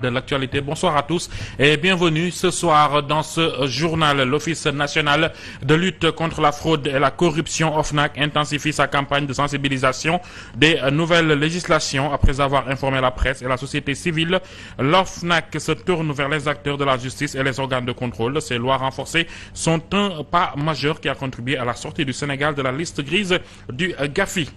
De l'actualité. Bonsoir à tous et bienvenue ce soir dans ce journal. L'Office national de lutte contre la fraude et la corruption OFNAC intensifie sa campagne de sensibilisation des nouvelles législations. Après avoir informé la presse et la société civile, l'OFNAC se tourne vers les acteurs de la justice et les organes de contrôle. Ces lois renforcées sont un pas majeur qui a contribué à la sortie du Sénégal de la liste grise du GAFI.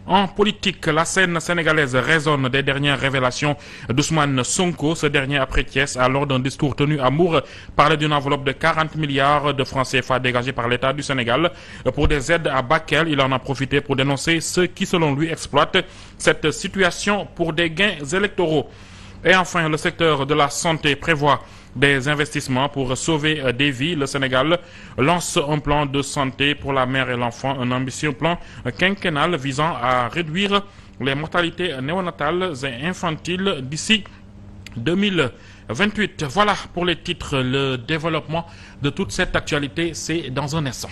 En politique, la scène sénégalaise résonne des dernières révélations d'Ousmane Sonko. Ce dernier, après Thiès, a lors d'un discours tenu à Mour, parlé d'une enveloppe de 40 milliards de francs CFA dégagés par l'État du Sénégal pour des aides à Bakel. Il en a profité pour dénoncer ceux qui, selon lui, exploitent cette situation pour des gains électoraux. Et enfin, le secteur de la santé prévoit des investissements pour sauver des vies. Le Sénégal lance un plan de santé pour la mère et l'enfant, un ambitieux plan quinquennal visant à réduire les mortalités néonatales et infantiles d'ici 2028. Voilà pour les titres. Le développement de toute cette actualité, c'est dans un instant.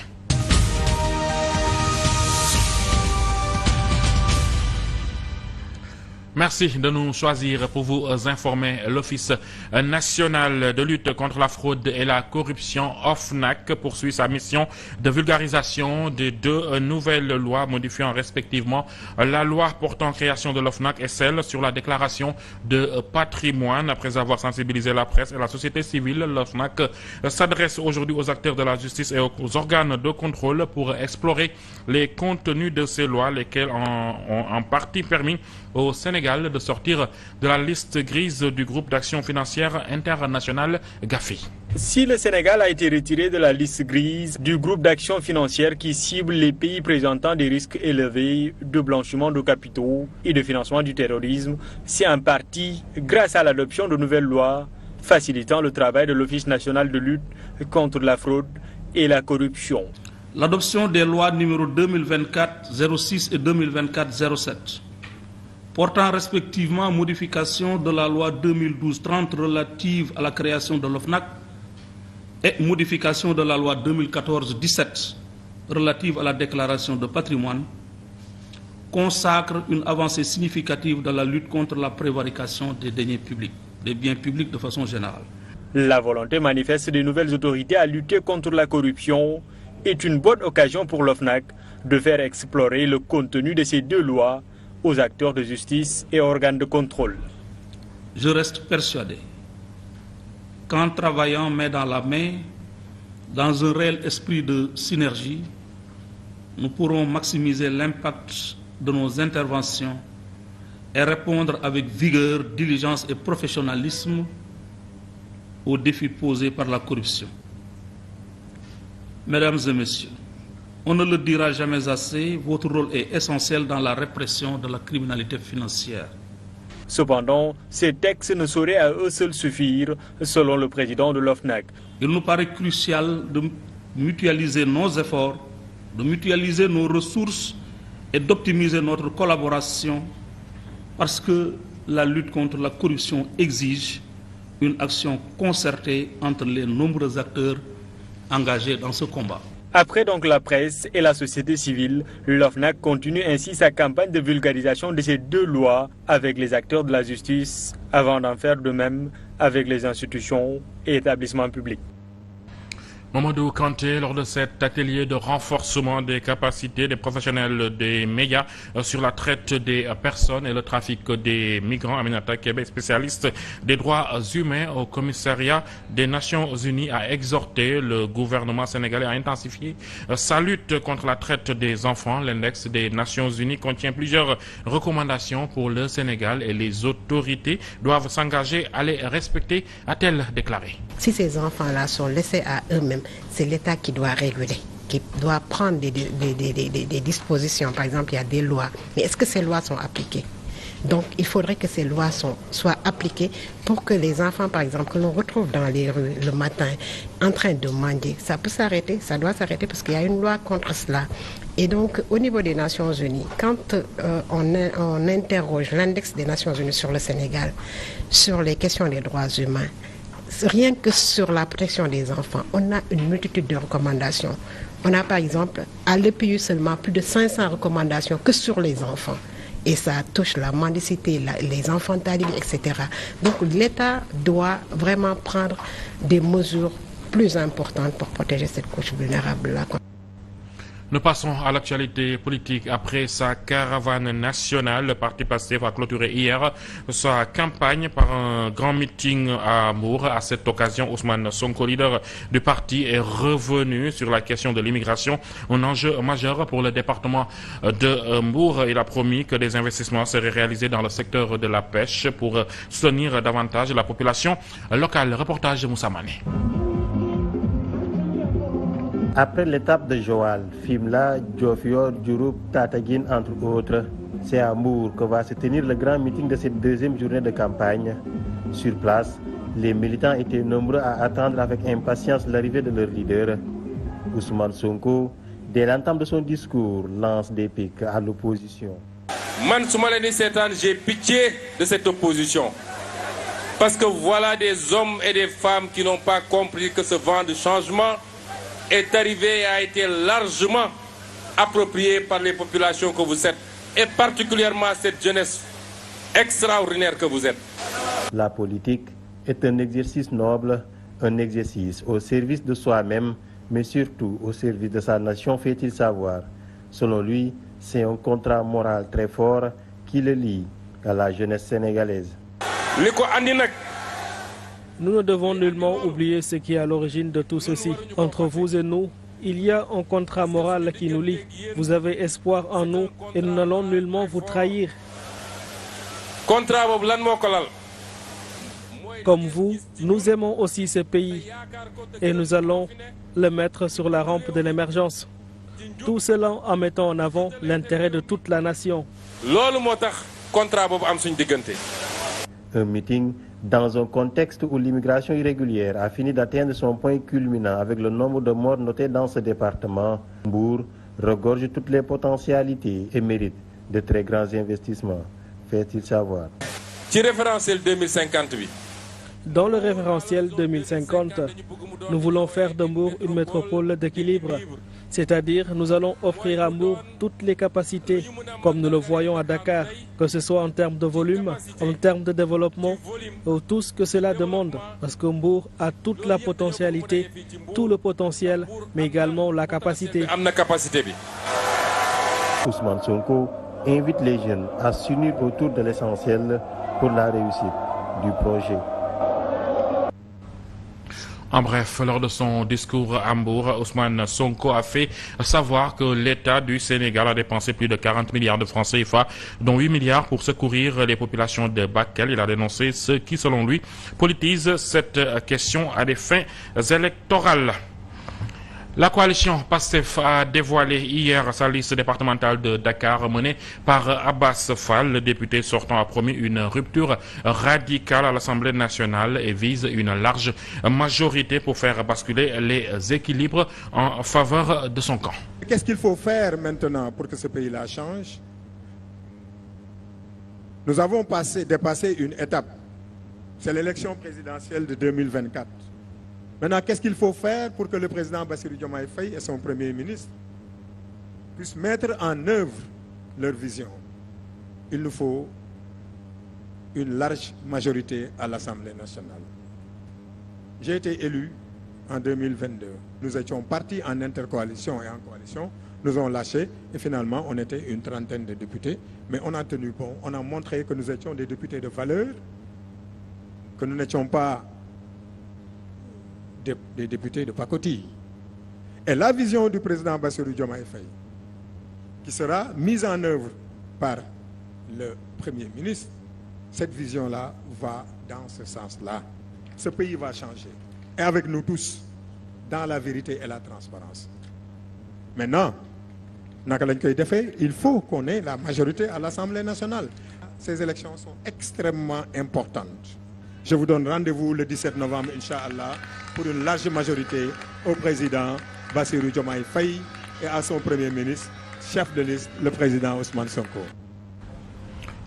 Merci de nous choisir pour vous informer. L'Office national de lutte contre la fraude et la corruption OFNAC poursuit sa mission de vulgarisation des deux nouvelles lois modifiant respectivement la loi portant création de l'OFNAC et celle sur la déclaration de patrimoine. Après avoir sensibilisé la presse et la société civile, l'OFNAC s'adresse aujourd'hui aux acteurs de la justice et aux organes de contrôle pour explorer les contenus de ces lois, lesquels ont en partie permis au Sénégal de sortir de la liste grise du groupe d'action financière internationale GAFI. Si le Sénégal a été retiré de la liste grise du groupe d'action financière qui cible les pays présentant des risques élevés de blanchiment de capitaux et de financement du terrorisme, c'est en partie grâce à l'adoption de nouvelles lois facilitant le travail de l'Office national de lutte contre la fraude et la corruption. L'adoption des lois numéro 2024-06 et 2024-07 portant respectivement modification de la loi 2012-30 relative à la création de l'OFNAC et modification de la loi 2014-17 relative à la déclaration de patrimoine consacre une avancée significative dans la lutte contre la prévarication des deniers publics, des biens publics de façon générale. La volonté manifeste des nouvelles autorités à lutter contre la corruption est une bonne occasion pour l'OFNAC de faire explorer le contenu de ces deux lois aux acteurs de justice et organes de contrôle. Je reste persuadé qu'en travaillant main dans la main, dans un réel esprit de synergie, nous pourrons maximiser l'impact de nos interventions et répondre avec vigueur, diligence et professionnalisme aux défis posés par la corruption. Mesdames et messieurs, on ne le dira jamais assez, votre rôle est essentiel dans la répression de la criminalité financière. Cependant, ces textes ne sauraient à eux seuls suffire, selon le président de l'OFNAC. Il nous paraît crucial de mutualiser nos efforts, de mutualiser nos ressources et d'optimiser notre collaboration parce que la lutte contre la corruption exige une action concertée entre les nombreux acteurs engagés dans ce combat. Après donc la presse et la société civile, l'OFNAC continue ainsi sa campagne de vulgarisation de ces deux lois avec les acteurs de la justice avant d'en faire de même avec les institutions et établissements publics. Mamadou Kanté, lors de cet atelier de renforcement des capacités des professionnels des médias sur la traite des personnes et le trafic des migrants, Aminata Kébé, spécialiste des droits humains au commissariat des Nations Unies, a exhorté le gouvernement sénégalais à intensifier sa lutte contre la traite des enfants. L'index des Nations Unies contient plusieurs recommandations pour le Sénégal et les autorités doivent s'engager à les respecter, a-t-elle déclaré. Si ces enfants-là sont laissés à eux-mêmes, c'est l'État qui doit réguler, qui doit prendre des dispositions. Par exemple, il y a des lois. Mais est-ce que ces lois sont appliquées? Donc, il faudrait que ces lois soient appliquées pour que les enfants, par exemple, que l'on retrouve dans les rues le matin en train de mendier, ça peut s'arrêter, ça doit s'arrêter parce qu'il y a une loi contre cela. Et donc, au niveau des Nations Unies, quand on interroge l'index des Nations Unies sur le Sénégal, sur les questions des droits humains, rien que sur la protection des enfants, on a une multitude de recommandations. On a par exemple à l'EPU seulement plus de 500 recommandations que sur les enfants. et ça touche la mendicité, les enfantaliers, etc. Donc l'État doit vraiment prendre des mesures plus importantes pour protéger cette couche vulnérable-là. Nous passons à l'actualité politique. Après sa caravane nationale, le parti PASTEF a clôturé hier sa campagne par un grand meeting à Mbour. À cette occasion, Ousmane Sonko, leader du parti, est revenu sur la question de l'immigration, un enjeu majeur pour le département de Mbour. Il a promis que des investissements seraient réalisés dans le secteur de la pêche pour soutenir davantage la population locale. Reportage de Moussa Mané. Après l'étape de Joal, Fimela, Diofior, Diouroup, Tataguine, entre autres, c'est à Mbour que va se tenir le grand meeting de cette deuxième journée de campagne. Sur place, les militants étaient nombreux à attendre avec impatience l'arrivée de leur leader. Ousmane Sonko, dès l'entame de son discours, lance des piques à l'opposition. Man Soumaleni Setan, j'ai pitié de cette opposition. Parce que voilà des hommes et des femmes qui n'ont pas compris que ce vent de changement est arrivé et a été largement approprié par les populations que vous êtes, et particulièrement cette jeunesse extraordinaire que vous êtes. La politique est un exercice noble, un exercice au service de soi-même, mais surtout au service de sa nation, fait-il savoir. Selon lui, c'est un contrat moral très fort qui le lie à la jeunesse sénégalaise. Nous ne devons nullement oublier ce qui est à l'origine de tout ceci. Entre vous et nous, il y a un contrat moral qui nous lie. Vous avez espoir en nous et nous n'allons nullement vous trahir. Comme vous, nous aimons aussi ce pays et nous allons le mettre sur la rampe de l'émergence. Tout cela en mettant en avant l'intérêt de toute la nation. Un meeting dans un contexte où l'immigration irrégulière a fini d'atteindre son point culminant avec le nombre de morts notés dans ce département. Mbour regorge toutes les potentialités et mérite de très grands investissements, fait-il savoir. Dans le référentiel 2050, nous voulons faire de Mbour une métropole d'équilibre. C'est-à-dire, nous allons offrir à Mbour toutes les capacités, comme nous le voyons à Dakar, que ce soit en termes de volume, en termes de développement, ou tout ce que cela demande. Parce que Mbour a toute la potentialité, tout le potentiel, mais également la capacité. Ousmane Sonko invite les jeunes à s'unir autour de l'essentiel pour la réussite du projet. En bref, lors de son discours à Mbour, Ousmane Sonko a fait savoir que l'État du Sénégal a dépensé plus de 40 milliards de francs CFA, dont 8 milliards pour secourir les populations de Bakel. Il a dénoncé ceux qui, selon lui, politisent cette question à des fins électorales. La coalition PASTEF a dévoilé hier sa liste départementale de Dakar menée par Abbas Fall. Le député sortant a promis une rupture radicale à l'Assemblée nationale et vise une large majorité pour faire basculer les équilibres en faveur de son camp. Qu'est-ce qu'il faut faire maintenant pour que ce pays-là change? Nous avons dépassé une étape. C'est l'élection présidentielle de 2024. Maintenant, qu'est-ce qu'il faut faire pour que le président Bassirou Diomaye Faye et son premier ministre puissent mettre en œuvre leur vision? Il nous faut une large majorité à l'Assemblée nationale. J'ai été élu en 2022. Nous étions partis en intercoalition et en coalition. Nous avons lâché et finalement on était une trentaine de députés. Mais on a tenu bon. On a montré que nous étions des députés de valeur, que nous n'étions pas des députés de pacotille. Et la vision du président Bassirou Diomaye Faye, qui sera mise en œuvre par le Premier ministre, cette vision-là va dans ce sens-là. Ce pays va changer. Et avec nous tous, dans la vérité et la transparence. Maintenant, il faut qu'on ait la majorité à l'Assemblée nationale. Ces élections sont extrêmement importantes. Je vous donne rendez-vous le 17 novembre, Inch'Allah, pour une large majorité au président Bassirou Diomaye Faye et à son premier ministre, chef de liste, le président Ousmane Sonko.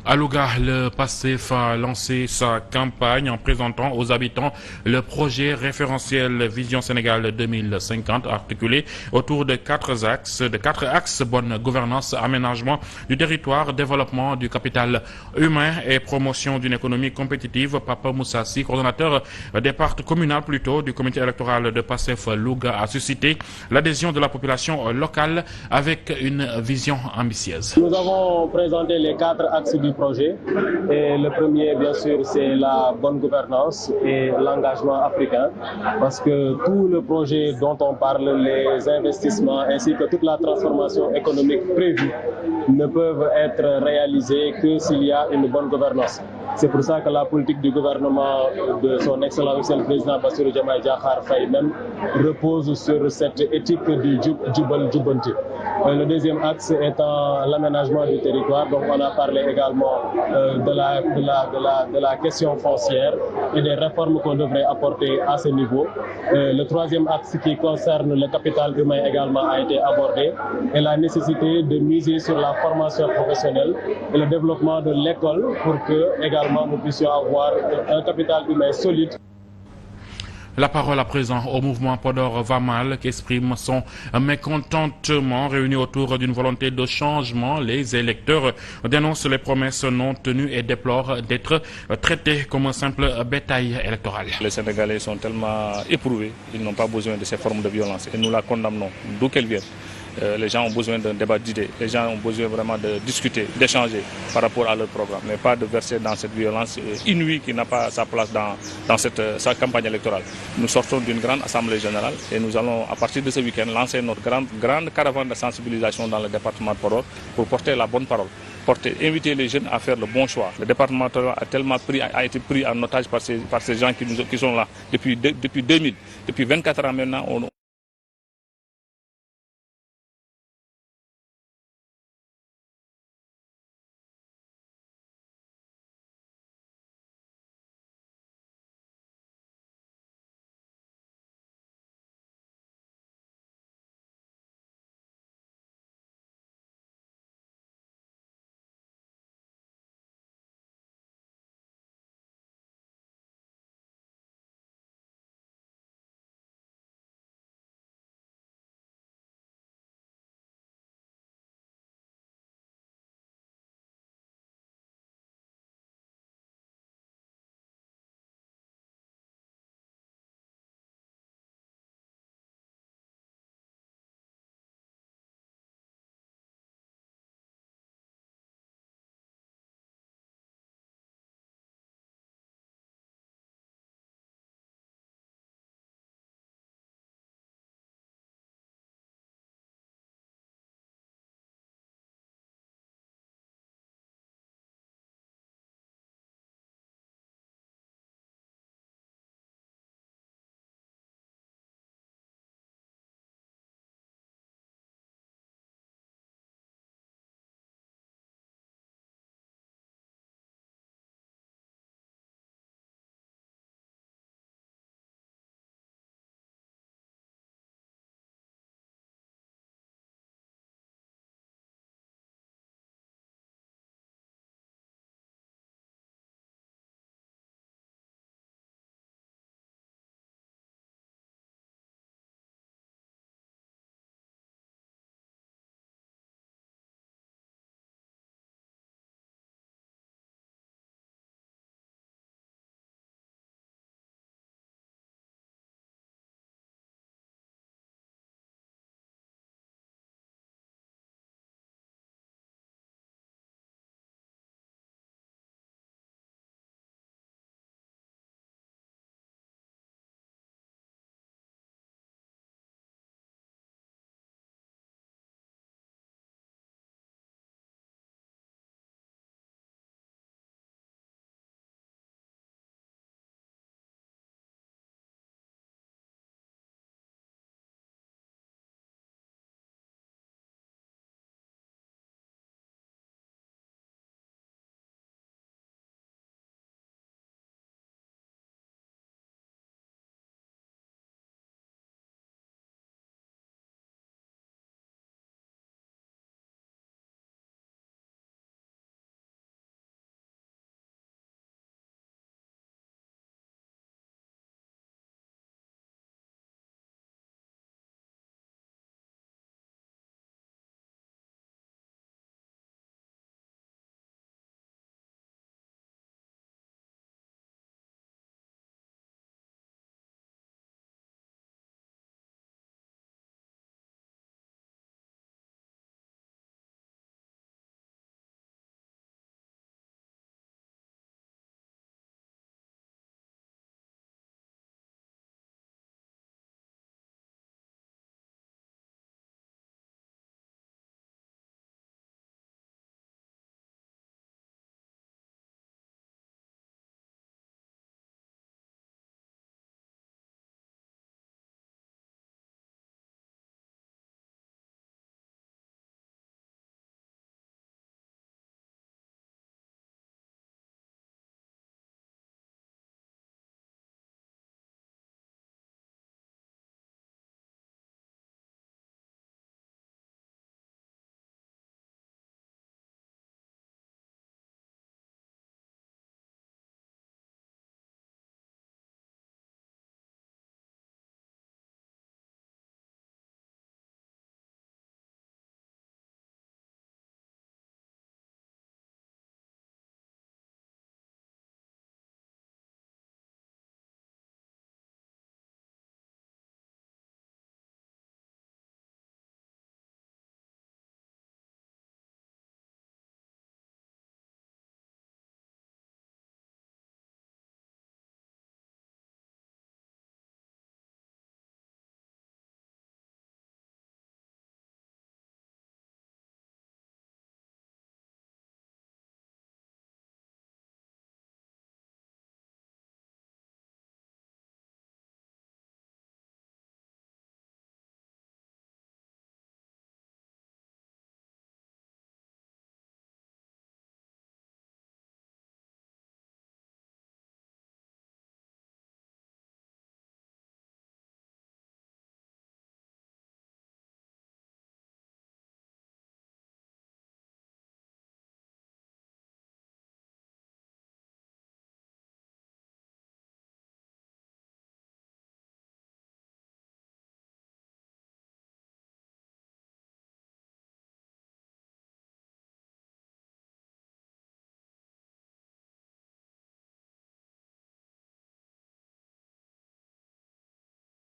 À Louga, le PASTEF a lancé sa campagne en présentant aux habitants le projet référentiel Vision Sénégal 2050 articulé autour de quatre axes: bonne gouvernance, aménagement du territoire, développement du capital humain et promotion d'une économie compétitive. Papa Moussa Sy, coordonnateur des partis communal du comité électoral de PASTEF Louga, a suscité l'adhésion de la population locale avec une vision ambitieuse. Nous avons présenté les quatre axes du projet et le premier, bien sûr, c'est la bonne gouvernance et l'engagement africain, parce que tout le projet dont on parle, les investissements ainsi que toute la transformation économique prévue ne peuvent être réalisés que s'il y a une bonne gouvernance. C'est pour ça que la politique du gouvernement de son Excellence le président Bassirou Diomaye Diakhar Faye même repose sur cette éthique du Jubal Jubanti. Le deuxième axe étant l'aménagement du territoire. Donc on a parlé également de la question foncière et des réformes qu'on devrait apporter à ce niveau. Le troisième axe qui concerne le capital humain également a été abordé, et la nécessité de miser sur la formation professionnelle et le développement de l'école pour que également nous puissions avoir un capital humain solide. La parole à présent au mouvement Podor va mal, qui exprime son mécontentement. Réunis autour d'une volonté de changement, les électeurs dénoncent les promesses non tenues et déplorent d'être traités comme un simple bétail électoral. Les Sénégalais sont tellement éprouvés, ils n'ont pas besoin de ces formes de violence et nous la condamnons, d'où qu'elles viennent. Les gens ont besoin d'un débat d'idées, les gens ont besoin vraiment de discuter, d'échanger par rapport à leur programme, mais pas de verser dans cette violence inouïe qui n'a pas sa place dans sa campagne électorale. Nous sortons d'une grande assemblée générale et nous allons, à partir de ce week-end, lancer notre grande caravane de sensibilisation dans le département de Podor pour porter la bonne parole. Inviter les jeunes à faire le bon choix. Le département a été pris en otage par ces gens qui sont là depuis 2000. Depuis 24 ans maintenant,